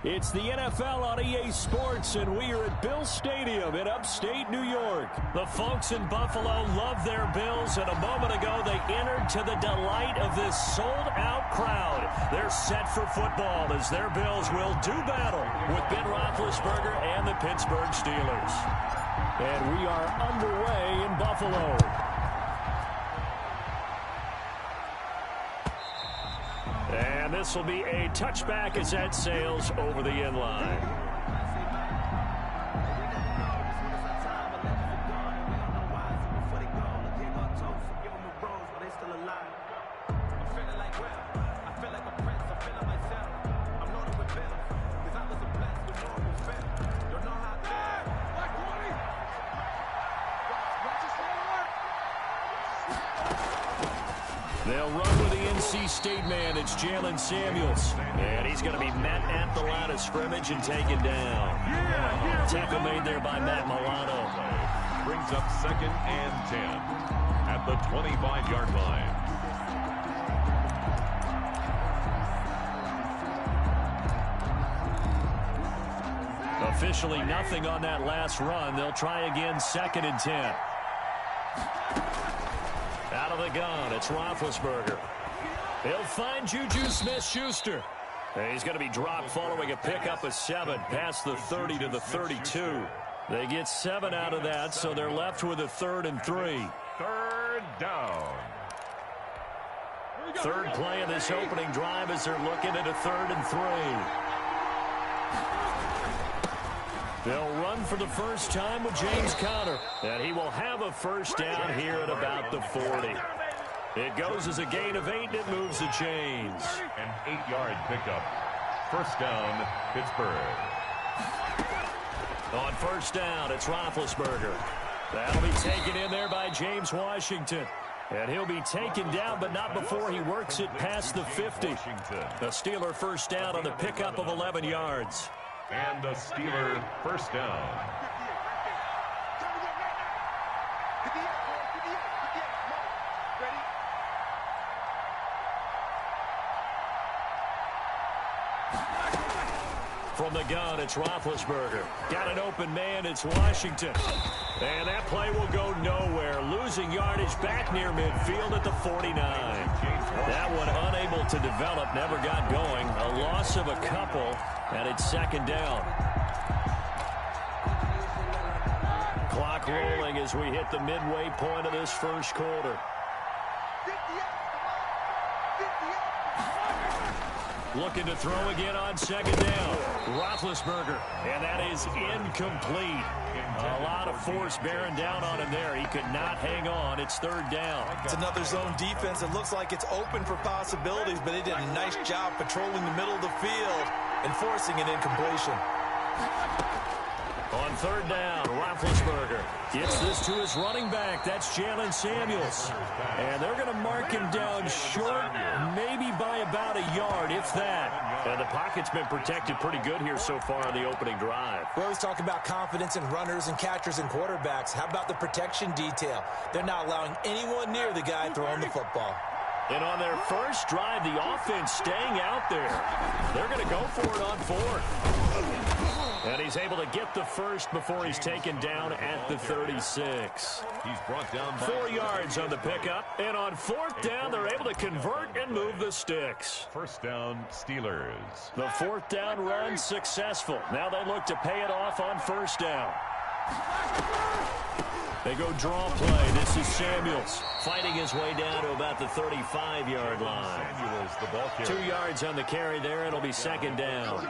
It's the NFL on EA Sports, and we are at Bill Stadium in upstate New York. The folks in Buffalo love their Bills, and a moment ago they entered to the delight of this sold-out crowd. They're set for football as their Bills will do battle with Ben Roethlisberger and the Pittsburgh Steelers. And we are underway in Buffalo. And this will be a touchback as that sails over the end line. They'll run with the NC State man. It's Jalen Samuels. And he's going to be met at the line of scrimmage and taken down. Tackle made there by Matt Milano. Brings up 2nd and 10 at the 25-yard line. Officially nothing on that last run. They'll try again 2nd and 10. Out of the gun, it's Roethlisberger. He'll find Juju Smith-Schuster. He's going to be dropped following a pickup of 7 past the 30 to the 32. They get 7 out of that, so they're left with a 3rd and 3. 3rd down. Third play of this opening drive as they're looking at a 3rd and 3. They'll run for the first time with James Conner, and he will have a first down here at about the 40. It goes as a gain of 8, and it moves the chains. An 8-yard pickup. First down, Pittsburgh. On first down, it's Roethlisberger. That'll be taken in there by James Washington. And he'll be taken down, but not before he works it past the 50. The Steeler first down on the pickup of 11 yards. And the Steeler first down. From the gun, it's Roethlisberger. Got an open man, it's Washington. And that play will go nowhere. Losing yardage back near midfield at the 49. That one unable to develop, never got going. A loss of a couple, and it's 2nd down. Clock rolling as we hit the midway point of this first quarter. Looking to throw again on 2nd down. Roethlisberger, and that is incomplete. A lot of force bearing down on him there. He could not hang on. It's 3rd down. It's another zone defense. It looks like it's open for possibilities, but he did a nice job patrolling the middle of the field and forcing an incompletion. On 3rd down, Roethlisberger gets this to his running back. That's Jalen Samuels. And they're going to mark him down short, maybe by about a yard, if that. And the pocket's been protected pretty good here so far on the opening drive. We always talk about confidence in runners and catchers and quarterbacks. How about the protection detail? They're not allowing anyone near the guy throwing the football. And on their first drive, the offense staying out there. They're going to go for it on 4th. And he's able to get the first before he's taken down at the 36. He's brought down 4 yards on the pickup. And on 4th down, they're able to convert and move the sticks. First down, Steelers. The 4th down run successful. Now they look to pay it off on first down. They go draw play. This is Samuels fighting his way down to about the 35-yard line. Samuels, the ball carrier. 2 yards on the carry there. It'll be 2nd down.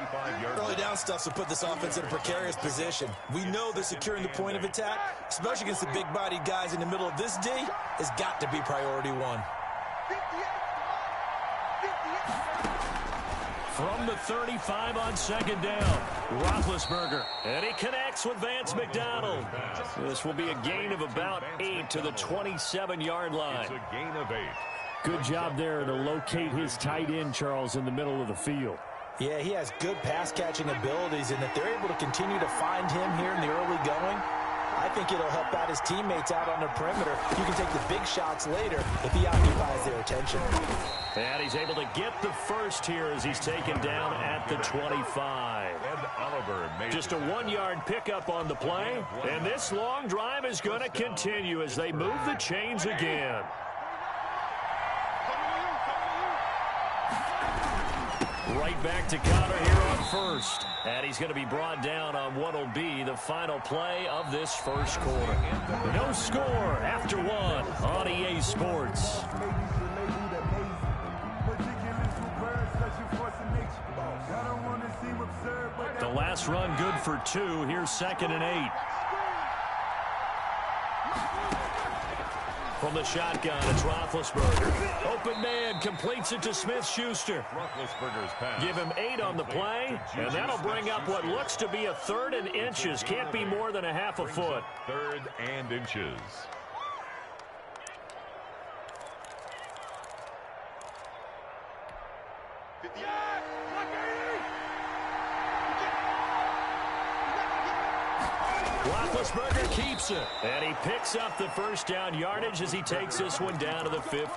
Early down stuff to put this offense in a precarious position. We know they're securing the point of attack, especially against the big-bodied guys in the middle of this D, has got to be priority 1. From the 35 on 2nd down, Roethlisberger. And he connects with Vance McDonald. This will be a gain of about 8 to the 27-yard line. It's a gain of 8. Good job there to locate his tight end, Charles, in the middle of the field. Yeah, he has good pass-catching abilities, and if they're able to continue to find him here in the early going, I think it'll help out his teammates out on the perimeter. You can take the big shots later if he occupies their attention. And he's able to get the first here as he's taken down at the 25. Just a 1-yard pickup on the play. And this long drive is going to continue as they move the chains again. Right back to Connor here on first. And he's going to be brought down on what will be the final play of this first quarter. No score after 1 on EA Sports. The last run good for 2. Here's 2nd and 8. From the shotgun, it's Roethlisberger. Open man, completes it to Smith-Schuster. Roethlisberger's pass. Give him 8 on the play, and that'll bring up what looks to be a 3rd and inches. Can't be more than a half a foot. 3rd and inches. Roethlisberger keeps it, and he picks up the first down yardage as he takes this one down to the 15.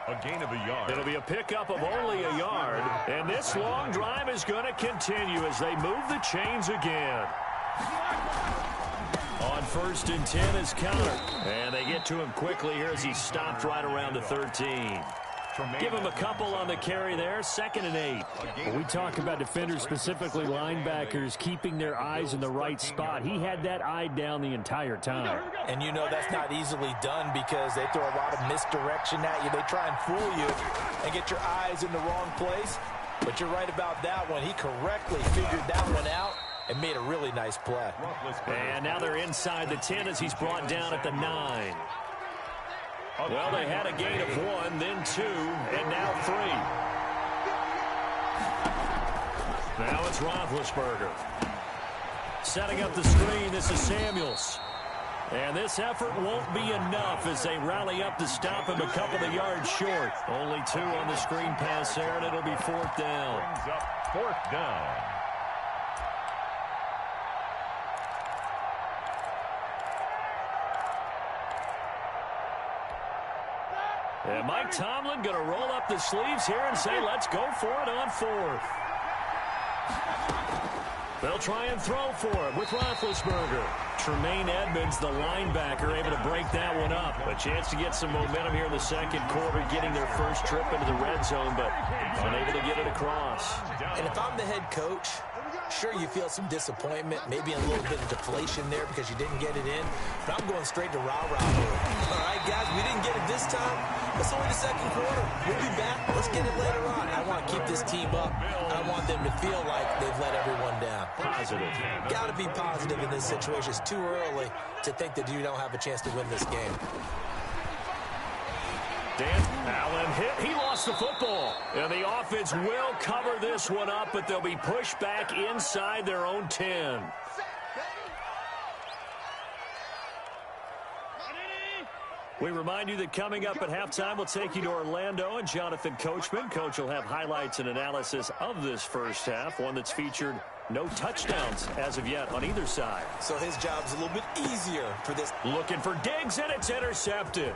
A gain of a yard. It'll be a pickup of only a yard, and this long drive is going to continue as they move the chains again. On 1st and 10 is Connor, and they get to him quickly here as he's stopped right around the 13. Give him a couple on the carry there. 2nd and 8. When we talk about defenders, specifically linebackers, keeping their eyes in the right spot, he had that eye down the entire time. And you know that's not easily done because they throw a lot of misdirection at you. They try and fool you and get your eyes in the wrong place. But you're right about that one. He correctly figured that one out and made a really nice play. And now they're inside the 10 as he's brought down at the 9. Well, they had a gain of 1, then 2, and now 3. Now it's Roethlisberger. Setting up the screen, this is Samuels. And this effort won't be enough as they rally up to stop him a couple of yards short. Only 2 on the screen pass there, and it'll be 4th down. Brings up 4th down. And Mike Tomlin going to roll up the sleeves here and say, let's go for it on 4th. They'll try and throw for it with Roethlisberger. Tremaine Edmonds, the linebacker, able to break that one up. A chance to get some momentum here in the second quarter, getting their first trip into the red zone, but unable to get it across. And if I'm the head coach, sure, you feel some disappointment, maybe a little bit of deflation there because you didn't get it in, but I'm going straight to rah-rah mode. All right, guys, we didn't get it this time. It's only the second quarter. We'll be back. Let's get it later on. I want to keep this team up. I want them to feel like they've let everyone down. Positive. Got to be positive in this situation. It's too early to think that you don't have a chance to win this game. Dan Allen hit. He lost the football. And the offense will cover this one up, but they'll be pushed back inside their own 10. We remind you that coming up at halftime, we'll take you to Orlando and Jonathan Coachman. Coach will have highlights and analysis of this first half, one that's featured no touchdowns as of yet on either side. So his job's a little bit easier for this. Looking for Diggs, and it's intercepted.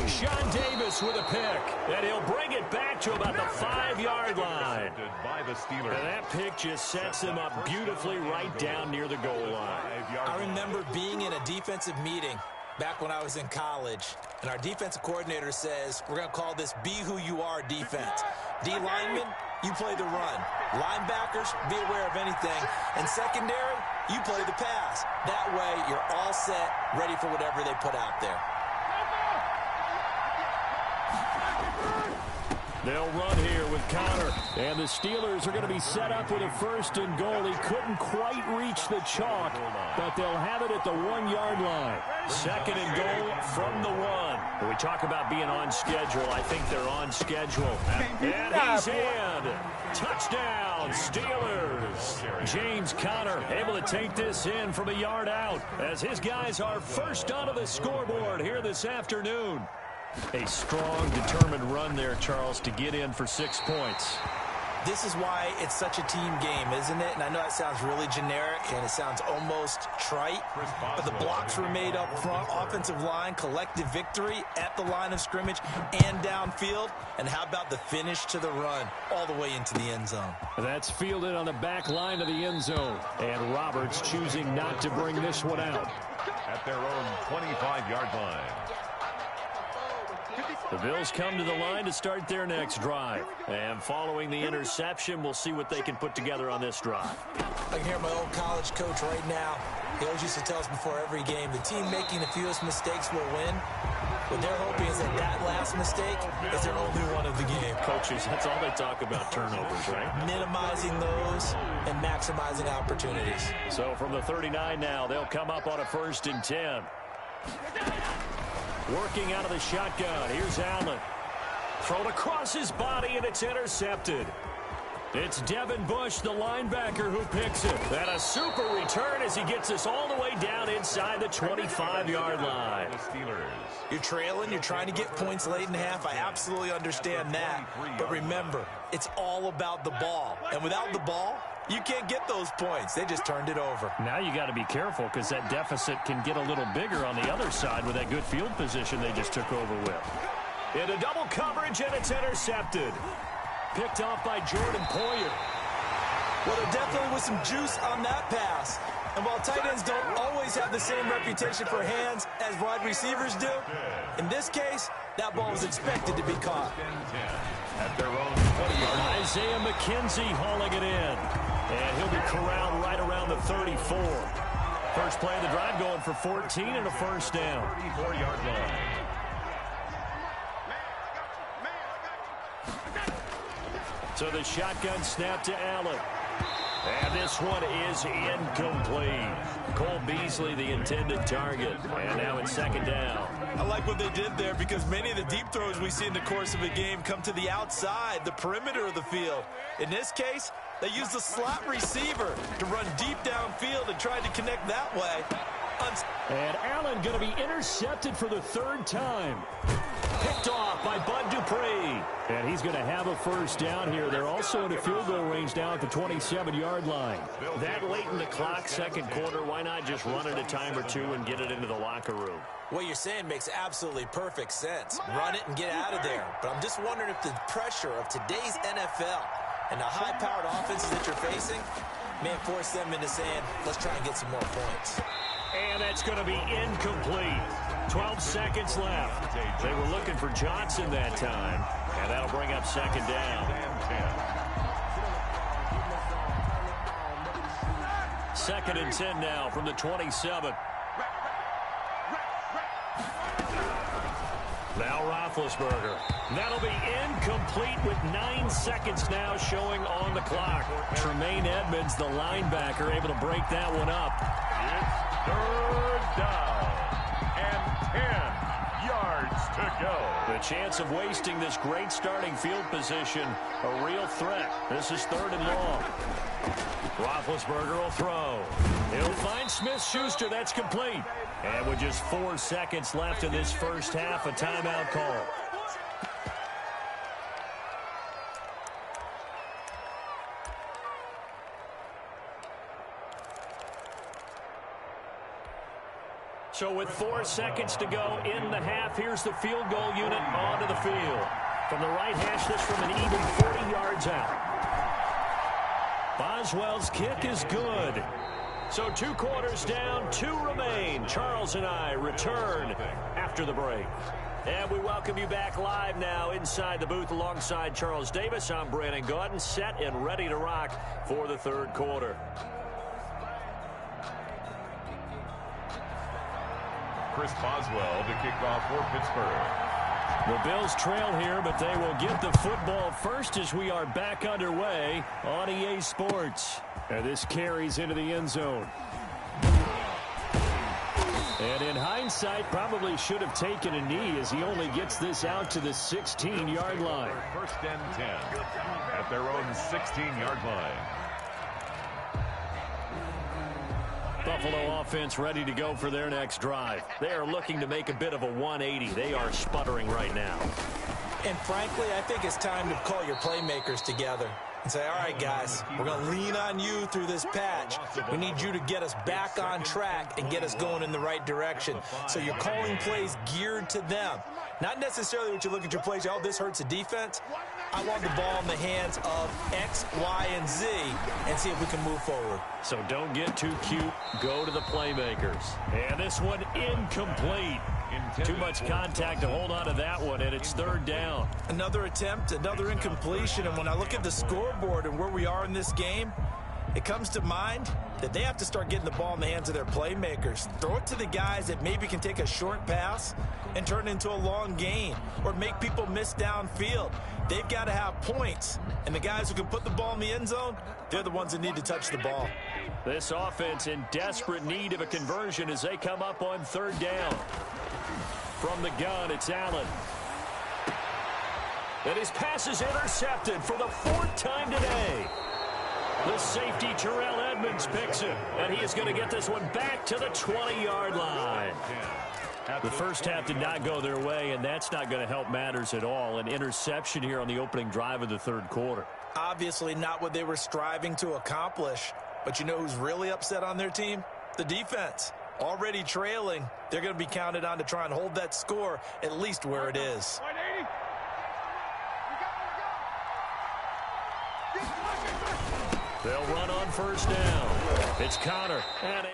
Sean Davis with a pick, and he'll bring it back to about the 5-yard line. By the Steelers. And that pick just sets him up beautifully right down near the goal line. I remember being in a defensive meeting back when I was in college, and our defensive coordinator says, we're going to call this Be Who You Are defense. D linemen, you play the run. Linebackers, be aware of anything. And secondary, you play the pass. That way, you're all set, ready for whatever they put out there. They'll run here with Connor. And the Steelers are going to be set up with a 1st and goal. He couldn't quite reach the chalk, but they'll have it at the 1-yard line. 2nd and goal from the 1. When we talk about being on schedule, I think they're on schedule. And he's in. Touchdown, Steelers. James Conner able to take this in from a yard out as his guys are first onto the scoreboard here this afternoon. A strong, determined run there, Charles, to get in for 6 points. This is why it's such a team game, isn't it? And I know it sounds really generic and it sounds almost trite, but the blocks were made up front, offensive line, collective victory at the line of scrimmage and downfield. And how about the finish to the run all the way into the end zone? That's fielded on the back line of the end zone. And Roberts choosing not to bring this one out. At their own 25-yard line. The Bills come to the line to start their next drive. And following the interception, we'll see what they can put together on this drive. I can hear my old college coach right now. He always used to tell us before every game, the team making the fewest mistakes will win. What they're hoping is that that last mistake is their only one of the game. Coaches, that's all they talk about, turnovers, right? Minimizing those and maximizing opportunities. So from the 39 now, they'll come up on a 1st and 10. Working out of the shotgun. Here's Allen. Thrown across his body, and it's intercepted. It's Devin Bush, the linebacker, who picks it. And a super return as he gets us all the way down inside the 25-yard line. You're trailing. You're trying to get points late in half. I absolutely understand that. But remember, it's all about the ball. And without the ball, you can't get those points. They just turned it over. Now you got to be careful because that deficit can get a little bigger on the other side with that good field position they just took over with. Into double coverage, and it's intercepted. Picked off by Jordan Poyer. Well, there definitely was some juice on that pass. And while tight ends don't always have the same reputation for hands as wide receivers do, in this case, that ball was expected to be caught. At their own 20-yard. Isaiah McKenzie hauling it in. And he'll be corralled right around the 34. First play of the drive going for 14 and a 1st down. 34-yard line. So the shotgun snap to Allen. And this one is incomplete. Cole Beasley, the intended target. And now it's 2nd down. I like what they did there because many of the deep throws we see in the course of a game come to the outside, the perimeter of the field. In this case, they used the slot receiver to run deep downfield and tried to connect that way. And Allen going to be intercepted for the 3rd time. Picked off by Bud Dupree. And he's going to have a 1st down here. They're also in the field goal range now at the 27-yard line. That late in the clock, 2nd quarter, why not just run it a time or two and get it into the locker room? What you're saying makes absolutely perfect sense. Run it and get out of there. But I'm just wondering if the pressure of today's NFL and the high-powered offenses that you're facing may force them into saying, let's try and get some more points. And that's going to be incomplete. 12 seconds left. They were looking for Johnson that time. And that'll bring up 2nd down. 2nd and 10 now from the 27. Now Roethlisberger. That'll be incomplete with 9 seconds now showing on the clock. Tremaine Edmonds, the linebacker, able to break that one up. It's 3rd down and 10 yards to go. The chance of wasting this great starting field position, a real threat. This is 3rd and long. Roethlisberger will throw. He'll find Smith-Schuster. That's complete. And with just 4 seconds left in this 1st half, a timeout call. So with 4 seconds to go in the half, here's the field goal unit onto the field. From the right hash, this from an even 40 yards out. Boswell's kick is good. So 2 quarters down, 2 remain. Charles and I return after the break. And we welcome you back live now inside the booth alongside Charles Davis. I'm Brandon Gaudin, set and ready to rock for the 3rd quarter. Chris Boswell to kick off for Pittsburgh. The Bills trail here, but they will get the football first as we are back underway on EA Sports. And this carries into the end zone. And in hindsight, probably should have taken a knee as he only gets this out to the 16-yard line. 1st and 10 at their own 16-yard line. Buffalo offense ready to go for their next drive. They are looking to make a bit of a 180. They are sputtering right now. And frankly, I think it's time to call your playmakers together. and say, all right, guys, we're going to lean on you through this patch. We need you to get us back on track and get us going in the right direction. So you're calling plays geared to them. Not necessarily what you look at your plays, oh, this hurts the defense. I want the ball in the hands of X, Y, and Z and see if we can move forward. So don't get too cute. Go to the playmakers. And this one incomplete. Too much contact to hold on to that one, and it's third down. Another attempt, another incompletion, and when I look at the scoreboard and where we are in this game, it comes to mind that they have to start getting the ball in the hands of their playmakers. Throw it to the guys that maybe can take a short pass and turn it into a long gain or make people miss downfield. They've got to have points, and the guys who can put the ball in the end zone, they're the ones that need to touch the ball. This offense in desperate need of a conversion as they come up on third down. From the gun, it's Allen. And his pass is intercepted for the fourth time today. The safety, Terrell Edmonds, picks it, and he is going to get this one back to the 20-yard line. The first half did not go their way, and that's not going to help matters at all. An interception here on the opening drive of the third quarter. Obviously not what they were striving to accomplish, but you know who's really upset on their team? The defense. Already trailing, they're going to be counted on to try and hold that score at least where it is. They'll run on first down. It's Connor. And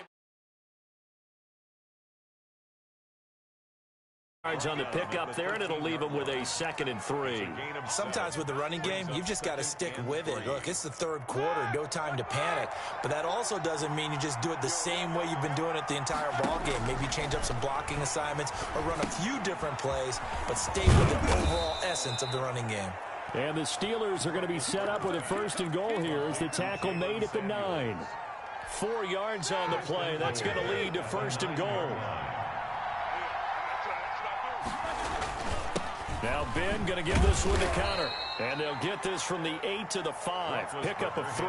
on the pickup there, and it'll leave them with a 2nd and 3. Sometimes with the running game, you've just got to stick with it. Look, it's the third quarter, no time to panic. But that also doesn't mean you just do it the same way you've been doing it the entire ball game. Maybe change up some blocking assignments or run a few different plays, but stay with the overall essence of the running game. And the Steelers are going to be set up with a 1st and goal here as the tackle made at the 9. 4 yards on the play. That's going to lead to 1st and goal. Now Ben going to give this one to Connor. And they'll get this from the 8 to the 5. Pickup of 3.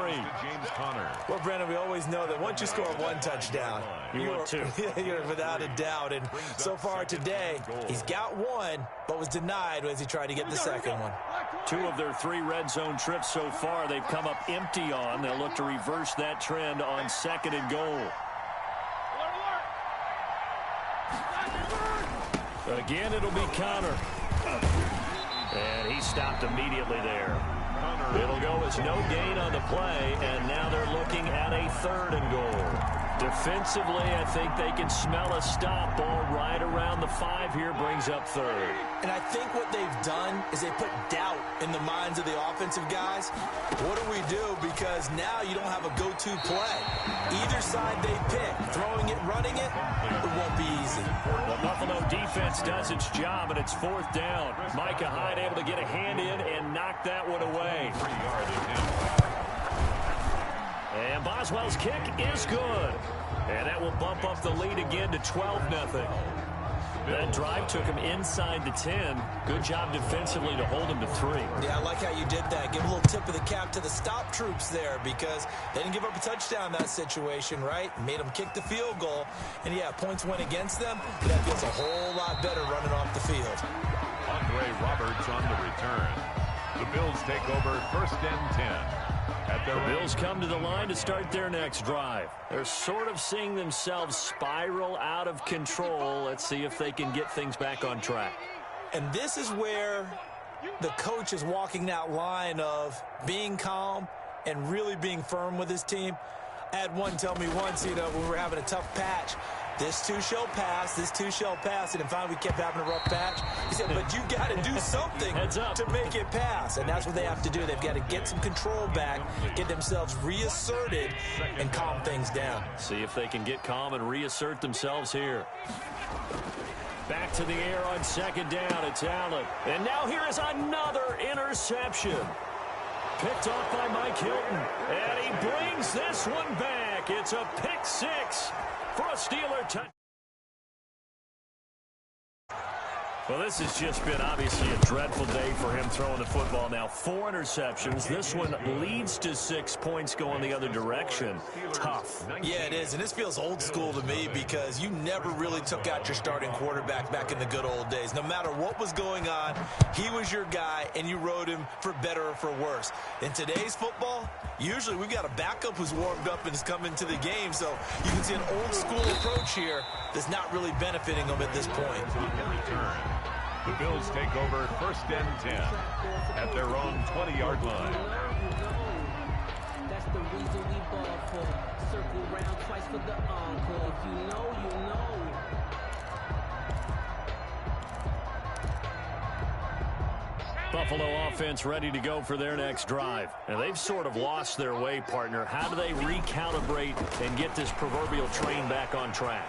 Well, Brandon, we always know that once you score one touchdown, you're without a doubt. And so far today, he's got one, but was denied as he tried to get the second one. 2 of their 3 red zone trips so far they've come up empty on. They'll look to reverse that trend on 2nd and goal. Again, it'll be Connor. And he stopped immediately there. It'll go as no gain on the play, and now they're looking at a 3rd and goal. Defensively, I think they can smell a stop. Ball right around the 5 here, brings up 3rd. And I think what they've done is they put doubt in the minds of the offensive guys. What do we do? Because now you don't have a go-to play. Either side they pick, throwing it, running it, it won't be easy. The Buffalo defense does its job, and it's 4th down. Micah Hyde able to get a hand in and knock that one away. And Boswell's kick is good. And that will bump up the lead again to 12-0. That drive took him inside the 10. Good job defensively to hold him to 3. Yeah, I like how you did that. Give a little tip of the cap to the stop troops there because they didn't give up a touchdown in that situation, right? Made them kick the field goal. And, yeah, points went against them. That feels a whole lot better running off the field. Andre Roberts on the return. The Bills take over 1st and 10. The Bills come to the line to start their next drive. They're sort of seeing themselves spiral out of control. Let's see if they can get things back on track. And this is where the coach is walking that line of being calm and really being firm with his team. I had one tell me once, when we were having a tough patch, this too shall pass, this too shall pass. And finally we kept having a rough patch. He said, but you got to do something to make it pass. And that's what they have to do. They've got to get some control back, get themselves reasserted, and calm things down. See if they can get calm and reassert themselves here. Back to the air on 2nd down. It's Allen. And now here is another interception. Picked off by Mike Hilton. And he brings this one back. It's a pick 6 for a Steeler touchdown. Well, this has just been obviously a dreadful day for him throwing the football. Now 4 interceptions. This one leads to 6 points going the other direction. Tough. Yeah, it is. And this feels old school to me because you never really took out your starting quarterback back in the good old days. No matter what was going on, he was your guy, and you rode him for better or for worse. In today's football, usually we've got a backup who's warmed up and is coming to the game. So you can see an old school approach here that's not really benefiting him at this point. The Bills take over 1st and 10 at their own 20-yard line. That's the reason we ball for. Circle round twice for the encore. If you know, you know. Buffalo offense ready to go for their next drive. Now, they've sort of lost their way, partner. How do they recalibrate and get this proverbial train back on track?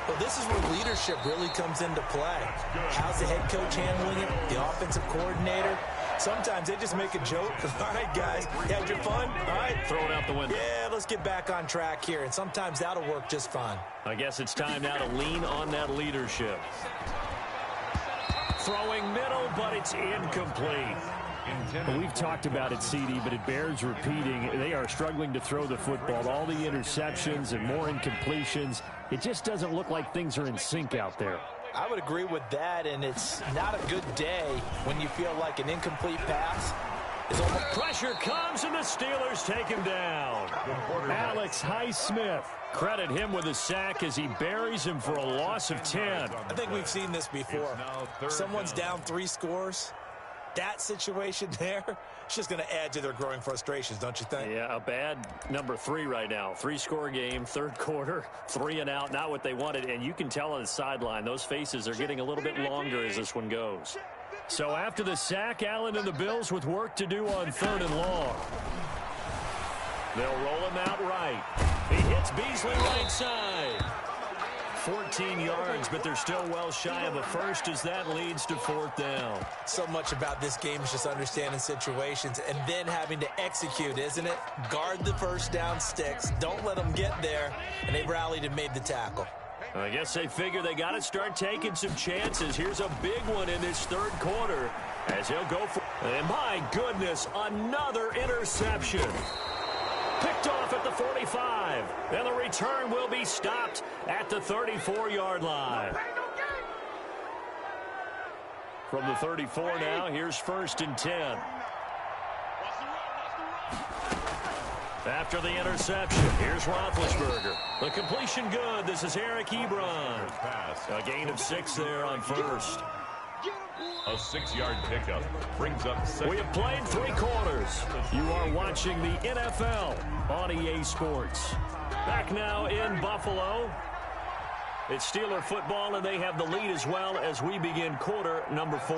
Well, this is where leadership really comes into play. How's the head coach handling it? The offensive coordinator? Sometimes they just make a joke. All right, guys, you had your fun? All right. Throw it out the window. Yeah, let's get back on track here. And sometimes that'll work just fine. I guess it's time now to lean on that leadership. Throwing middle, but it's incomplete. We've talked about it, CD, but it bears repeating. They are struggling to throw the football. All the interceptions and more incompletions. It just doesn't look like things are in sync out there. I would agree with that, and it's not a good day when you feel like an incomplete pass is almost... Pressure comes, and the Steelers take him down. Alex Highsmith. Credit him with a sack as he buries him for a loss of 10. I think we've seen this before. Someone's down 3 scores. That situation there, it's just going to add to their growing frustrations, don't you think? Yeah, a bad number 3 right now. 3-score game, 3rd quarter, 3 and out, not what they wanted. And you can tell on the sideline, those faces are getting a little bit longer as this one goes. So after the sack, Allen and the Bills with work to do on 3rd and long. They'll roll him out right. He hits Beasley right side. 14 yards, but they're still well shy of a first as that leads to 4th down. So much about this game is just understanding situations and then having to execute, isn't it? Guard the first down sticks. Don't let them get there. And they rallied and made the tackle. I guess they figure they got to start taking some chances. Here's a big one in this 3rd quarter as he'll go for... And my goodness, another interception. Picked off at the 45. And the return will be stopped at the 34-yard line. From the 34 now, here's 1st and 10. After the interception, here's Roethlisberger. The completion good. This is Eric Ebron. A gain of 6 there on 1st. A 6-yard pickup brings up 7. We have played 3 quarters. You are watching the NFL on EA Sports. Back now in Buffalo. It's Steeler football, and they have the lead as well as we begin quarter number 4.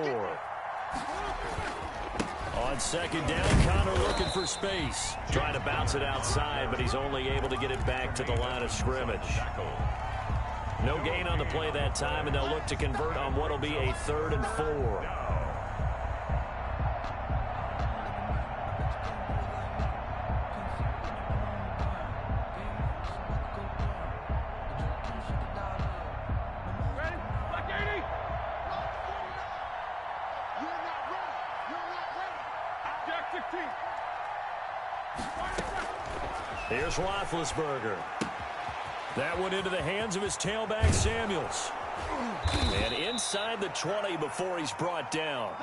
On 2nd down, Connor looking for space. Trying to bounce it outside, but he's only able to get it back to the line of scrimmage. No gain on the play that time, and they'll look to convert on what will be a 3rd and 4. Here's Roethlisberger. That went into the hands of his tailback, Samuels. And inside the 20 before he's brought down.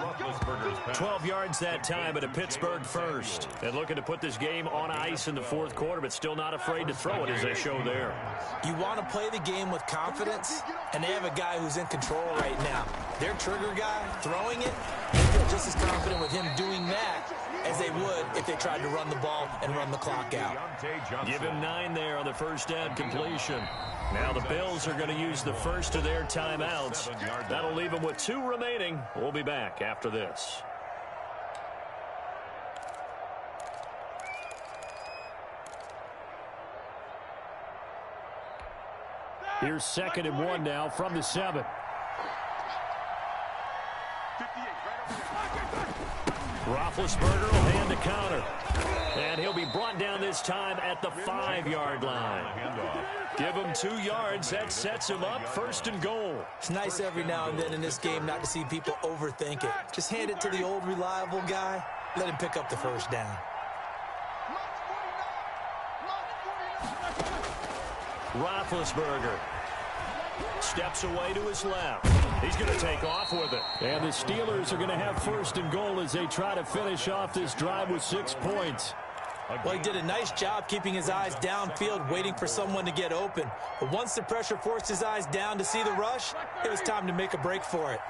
12 yards that time, but a Pittsburgh first. And looking to put this game on ice in the 4th quarter, but still not afraid to throw it as they show there. You want to play the game with confidence, and they have a guy who's in control right now. Their trigger guy throwing it, they feel just as confident with him doing that as they would if they tried to run the ball and run the clock out. Give him 9 there on the 1st down completion. Now the Bills are going to use the first of their timeouts. That'll leave them with 2 remaining. We'll be back after this. Here's 2nd and 1 now from the 7. Roethlisberger will hand the counter. And he'll be brought down this time at the 5-yard line. Give him 2 yards. That sets him up 1st and goal. It's nice every now and then in this game not to see people overthink it. Just hand it to the old reliable guy. Let him pick up the 1st down. Roethlisberger steps away to his left. He's going to take off with it. And the Steelers are going to have 1st and goal as they try to finish off this drive with 6 points. Well, he did a nice job keeping his eyes downfield, waiting for someone to get open. But once the pressure forced his eyes down to see the rush, it was time to make a break for it.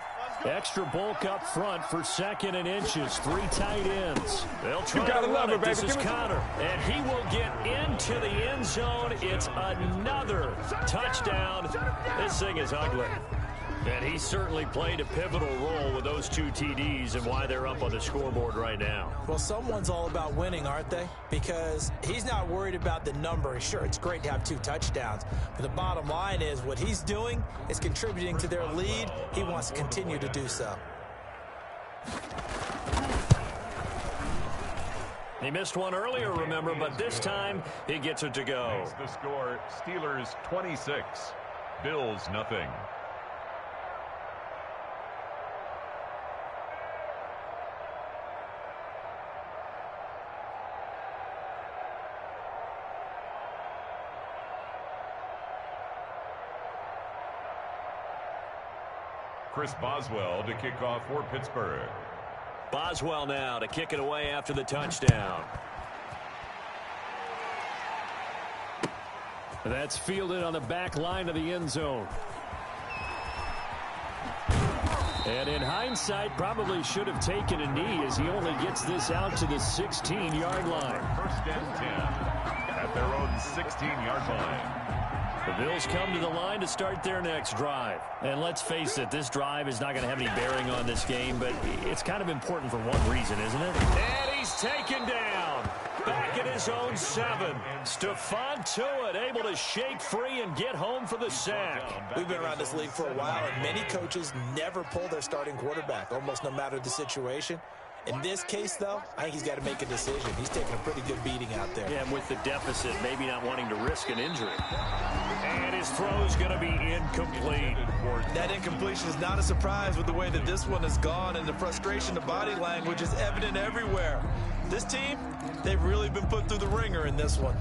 Extra bulk up front for 2nd and inches. 3 tight ends. They'll try to run it. This is Connor. And he will get into the end zone. It's another touchdown. This thing is ugly. And he certainly played a pivotal role with those 2 TDs and why they're up on the scoreboard right now. Well, someone's all about winning, aren't they? Because he's not worried about the number. Sure, it's great to have 2 touchdowns. But the bottom line is what he's doing is contributing to their lead. He wants to continue to do so. He missed one earlier, remember, but this time he gets it to go. The score, Steelers 26, Bills nothing. Chris Boswell to kick off for Pittsburgh. Boswell now to kick it away after the touchdown. That's fielded on the back line of the end zone. And in hindsight, probably should have taken a knee as he only gets this out to the 16-yard line. 1st and 10 at their own 16-yard line. The Bills come to the line to start their next drive. And let's face it, this drive is not going to have any bearing on this game, but it's kind of important for one reason, isn't it? And he's taken down. Back at his own 7. Stephon Tuitt able to shake free and get home for the sack. We've been around this league for a while, and many coaches never pull their starting quarterback, almost no matter the situation. In this case, though, I think he's got to make a decision. He's taking a pretty good beating out there. Yeah, and with the deficit, maybe not wanting to risk an injury. And his throw's going to be incomplete. That incompletion is not a surprise with the way that this one has gone, and the frustration, the body language is evident everywhere. This team, they've really been put through the ringer in this one.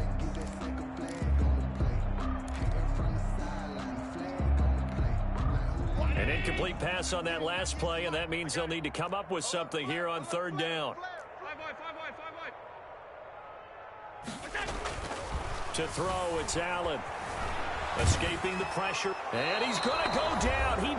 An incomplete pass on that last play, and that means they'll need to come up with something here on 3rd down. To throw, it's Allen. Escaping the pressure. And he's going to go down. He